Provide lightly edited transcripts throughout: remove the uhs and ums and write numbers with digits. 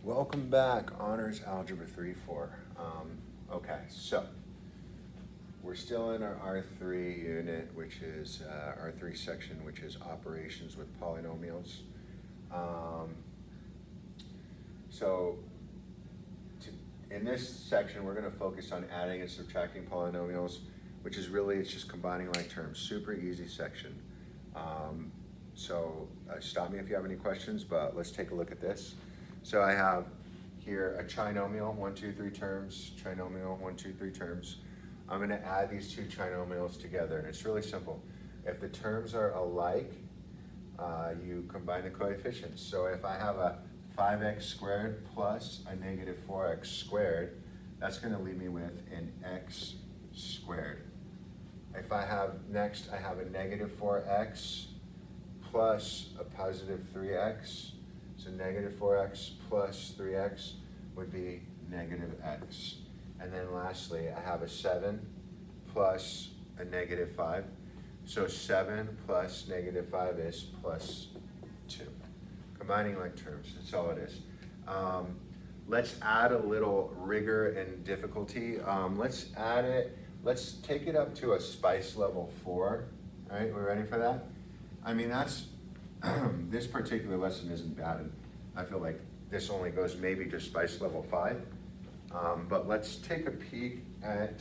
Welcome back, Honors Algebra 3-4. Okay, so we're still in our R3 unit, which is R3 section, which is operations with polynomials. In this section, we're going to focus on adding and subtracting polynomials, which is really, it's just combining like terms. Super easy section. Stop me if you have any questions, but let's take a look at this. So I have here a trinomial, 1, 2, 3 terms, trinomial, 1, 2, 3 terms. I'm going to add these two trinomials together, and it's really simple. If the terms are alike, you combine the coefficients. So if I have a 5x squared plus a negative 4x squared, that's going to leave me with an x squared. If I have next, I have a negative 4x plus a positive 3x. So negative 4x plus 3x would be negative x. And then lastly, I have a 7 plus a negative 5. So 7 plus negative 5 is plus 2. Combining like terms, that's all it is. Let's add a little rigor and difficulty. Let's add it, let's take it up to a spice level 4. All right, we're ready for that? I mean, that's, this particular lesson isn't bad. And I feel like this only goes maybe to spice level 5. But let's take a peek at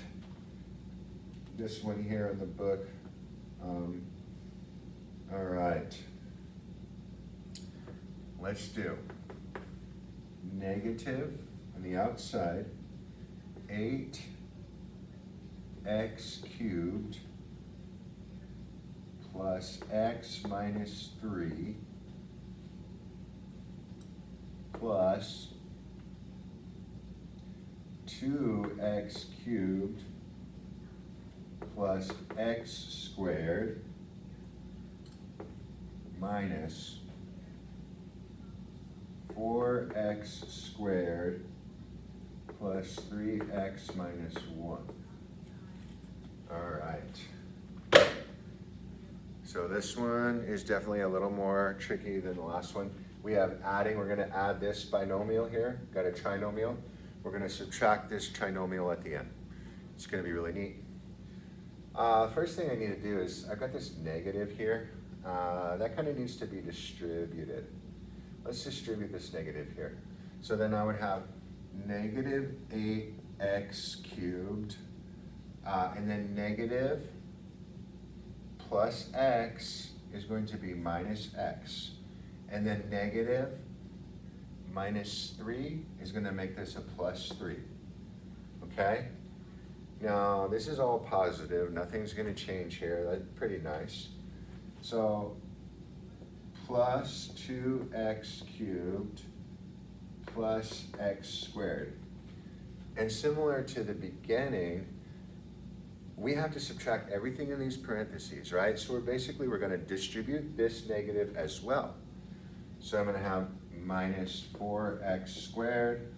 this one here in the book. All right. Let's do negative on the outside, 8x cubed plus x minus 3 plus 2x cubed plus x squared minus 4x squared plus 3x minus 1. All right. So this one is definitely a little more tricky than the last one. We have adding, we're going to add this binomial here, got a trinomial. We're going to subtract this trinomial at the end. It's going to be really neat. First thing I need to do is, I've got this negative here. That kind of needs to be distributed. Let's distribute this negative here. So then I would have negative 8x cubed, and then negative plus x is going to be minus x. And then negative minus 3 is going to make this a plus 3. Okay? Now, this is all positive. Nothing's going to change here. That's pretty nice. So, plus 2x cubed plus x squared. And similar to the beginning, we have to subtract everything in these parentheses, right? So we're going to distribute this negative as well. So I'm going to have minus 4x squared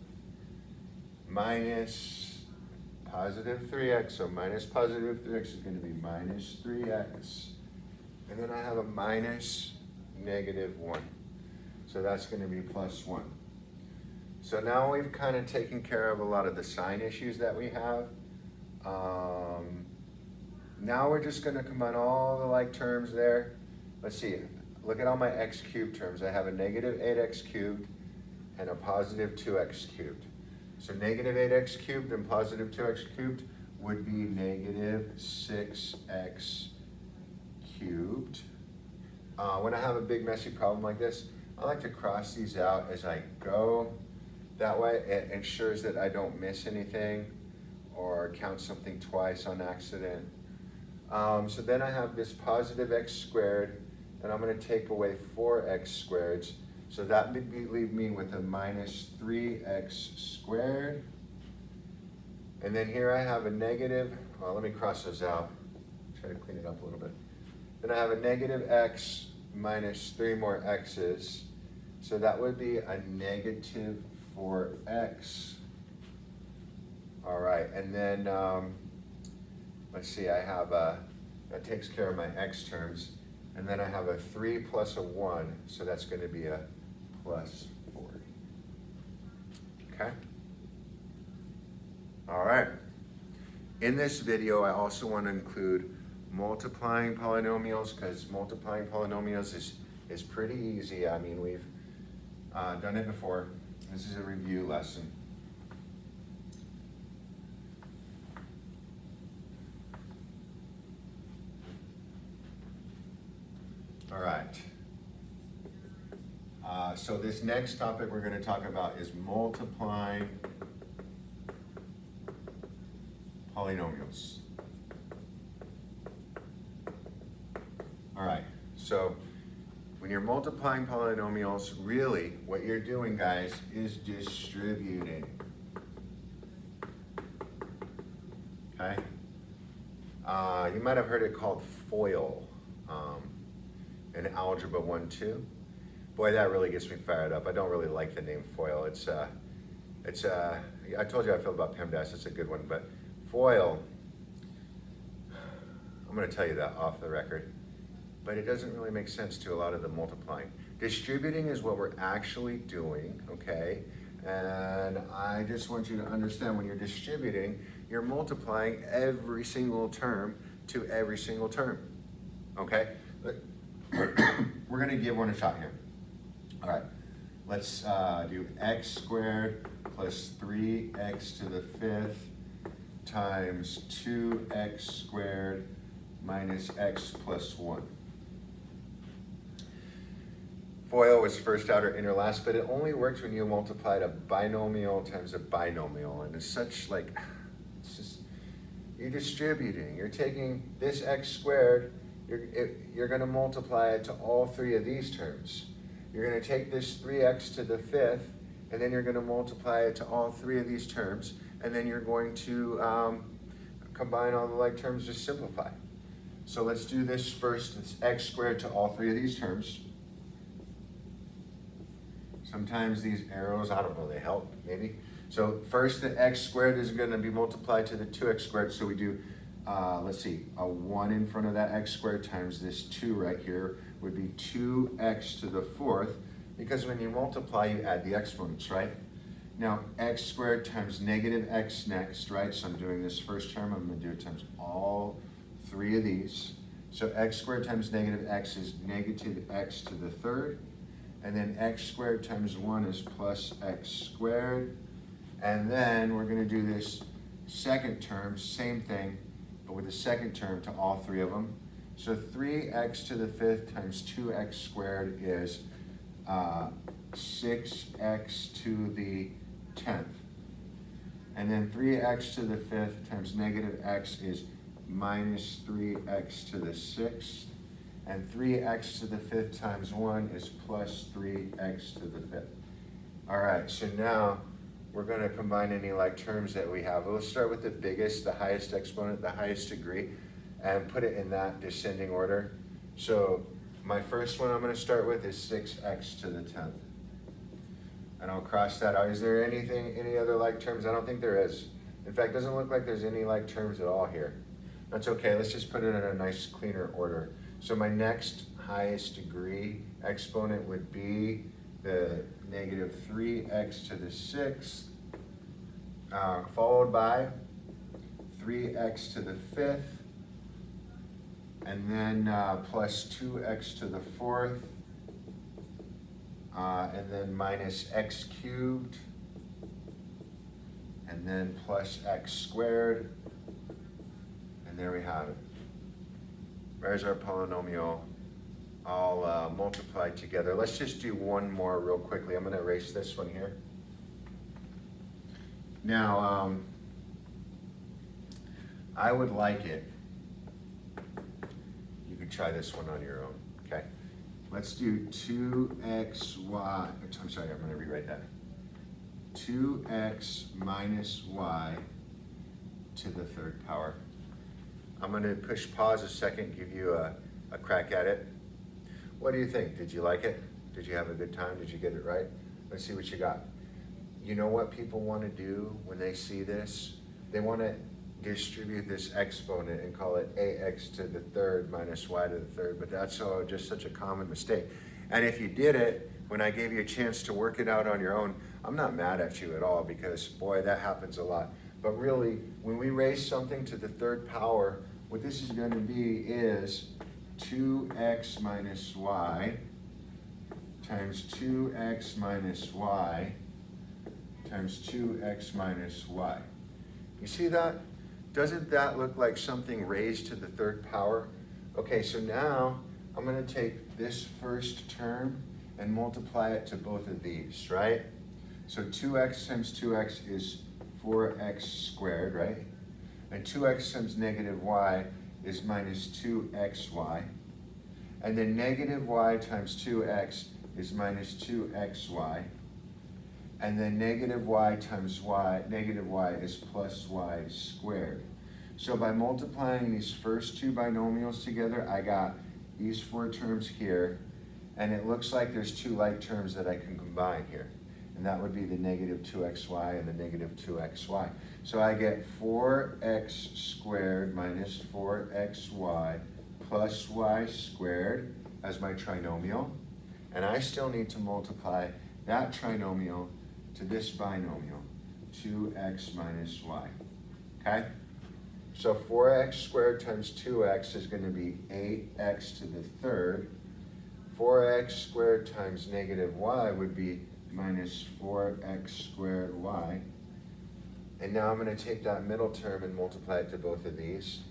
minus positive 3x. So minus positive 3x is going to be minus 3x. And then I have a minus negative 1. So that's going to be plus 1. So now we've kind of taken care of a lot of the sign issues that we have. Now we're just going to combine all the like terms there. Let's see. Look at all my x cubed terms. I have a negative 8x cubed and a positive 2x cubed. So negative 8x cubed and positive 2x cubed would be negative 6x cubed. When I have a big messy problem like this, I like to cross these out as I go. That way it ensures that I don't miss anything or count something twice on accident. So then I have this positive x squared, and I'm going to take away 4x squareds. So that would leave me with a minus 3x squared. And then here I have a negative, well, let me cross those out. Try to clean it up a little bit. Then I have a negative x minus 3 more x's. So that would be a negative 4x. All right, and then let's see, I have that takes care of my x terms. And then I have a 3 plus a 1, so that's going to be a plus 4. okay? All right. In this video, I also want to include multiplying polynomials, because multiplying polynomials is pretty easy. I mean, we've done it before. This is a review lesson. All right. So this next topic we're going to talk about is multiplying polynomials. All right, so when you're multiplying polynomials, really what you're doing, guys, is distributing. Okay? You might have heard it called FOIL in Algebra 1-2. Boy, that really gets me fired up. I don't really like the name FOIL. I told you how I feel about PEMDAS. It's a good one, but FOIL, I'm going to tell you that off the record, but it doesn't really make sense to a lot of the multiplying. Distributing is what we're actually doing, okay? And I just want you to understand, when you're distributing, you're multiplying every single term to every single term, okay? We're going to give one a shot here. All right, let's do x squared plus 3x to the 5th times 2x squared minus x plus 1. FOIL was first, outer, inner, last, but it only works when you multiplied a binomial times a binomial, and it's such like, it's just, you're distributing. You're taking this x squared, you're going to multiply it to all three of these terms. You're going to take this 3x to the 5th, and then you're going to multiply it to all three of these terms, and then you're going to combine all the like terms to simplify. So let's do this first. It's x squared to all three of these terms. Sometimes these arrows, I don't know, they help, maybe. So first, the x squared is going to be multiplied to the 2x squared. So we do, let's see, a 1 in front of that x squared times this 2 right here would be 2x to the 4th, because when you multiply, you add the exponents, right? Now, x squared times negative x next, right? So I'm doing this first term, I'm going to do it times all three of these. So x squared times negative x is negative x to the 3rd. And then x squared times 1 is plus x squared. And then we're going to do this second term, same thing, but with the second term to all three of them. So 3x to the 5th times 2x squared is 6x to the 10th. And then 3x to the 5th times negative x is minus 3x to the 6th. And 3x to the 5th times 1 is plus 3x to the 5th. All right, so now we're going to combine any like terms that we have. We'll start with the biggest, the highest exponent, the highest degree, and put it in that descending order. So my first one I'm going to start with is 6x to the 10th. And I'll cross that out. Is there any other like terms? I don't think there is. In fact, it doesn't look like there's any like terms at all here. That's okay. Let's just put it in a nice, cleaner order. So my next highest degree exponent would be the negative 3x to the 6th, followed by 3x to the 5th, and then plus 2x to the 4th, and then minus x cubed, and then plus x squared, and there we have it. There's our polynomial all multiplied together. Let's just do one more real quickly. I'm going to erase this one here. Now, I would like it. You could try this one on your own, okay? Let's do 2xy. I'm sorry, I'm going to rewrite that. 2x minus y to the 3rd power. I'm going to push pause a second, give you a crack at it. What do you think? Did you like it? Did you have a good time? Did you get it right? Let's see what you got. You know what people want to do when they see this? They want to distribute this exponent and call it ax to the 3rd minus y to the 3rd, but that's just such a common mistake. And if you did it, when I gave you a chance to work it out on your own, I'm not mad at you at all because, boy, that happens a lot. But really, when we raise something to the third power, what this is going to be is 2x minus y times 2x minus y times 2x minus y. You see that? Doesn't that look like something raised to the third power? Okay, so now I'm going to take this first term and multiply it to both of these, right? So 2x times 2x is 4x squared, right? And 2x times negative y is minus 2xy. And then negative y times 2x is minus 2xy. And then negative y times y, negative y is plus y squared. So by multiplying these first two binomials together, I got these four terms here, and it looks like there's two like terms that I can combine here. And that would be the negative 2xy and the negative 2xy. So I get 4x squared minus 4xy plus y squared as my trinomial. And I still need to multiply that trinomial to this binomial, 2x minus y, okay? So 4x squared times 2x is going to be 8x to the third. 4x squared times negative y would be minus 4x squared y. And now I'm going to take that middle term and multiply it to both of these.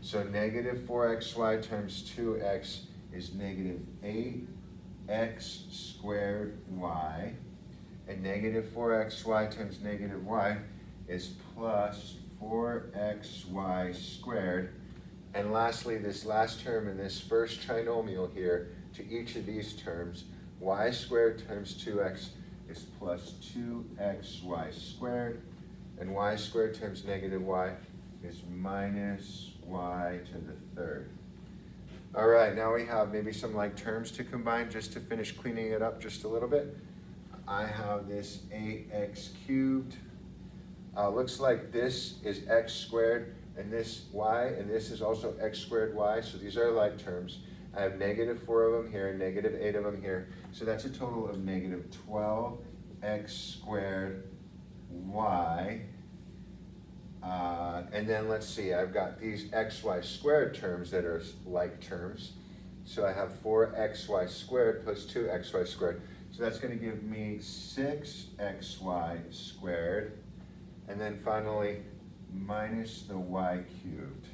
So negative 4xy times 2x is negative 8x squared y. And negative 4xy times negative y is plus 4xy squared. And lastly, this last term in this first trinomial here, to each of these terms, y squared times 2x is plus 2xy squared. And y squared times negative y is minus y to the third. All right, now we have maybe some like terms to combine just to finish cleaning it up just a little bit. I have this 8x cubed. Looks like this is x squared, and this y, and this is also x squared y, so these are like terms. I have negative 4 of them here and negative 8 of them here, so that's a total of negative 12x squared y. And then let's see, I've got these xy squared terms that are like terms. So I have 4xy squared plus 2xy squared. So that's going to give me 6xy squared. And then finally, minus the y cubed.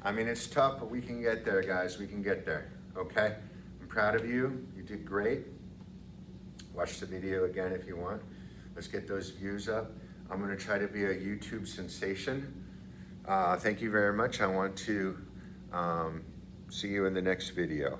I mean, it's tough, but we can get there, guys. We can get there, okay? I'm proud of you. You did great. Watch the video again if you want. Let's get those views up. I'm going to try to be a YouTube sensation. Thank you very much. I want to see you in the next video.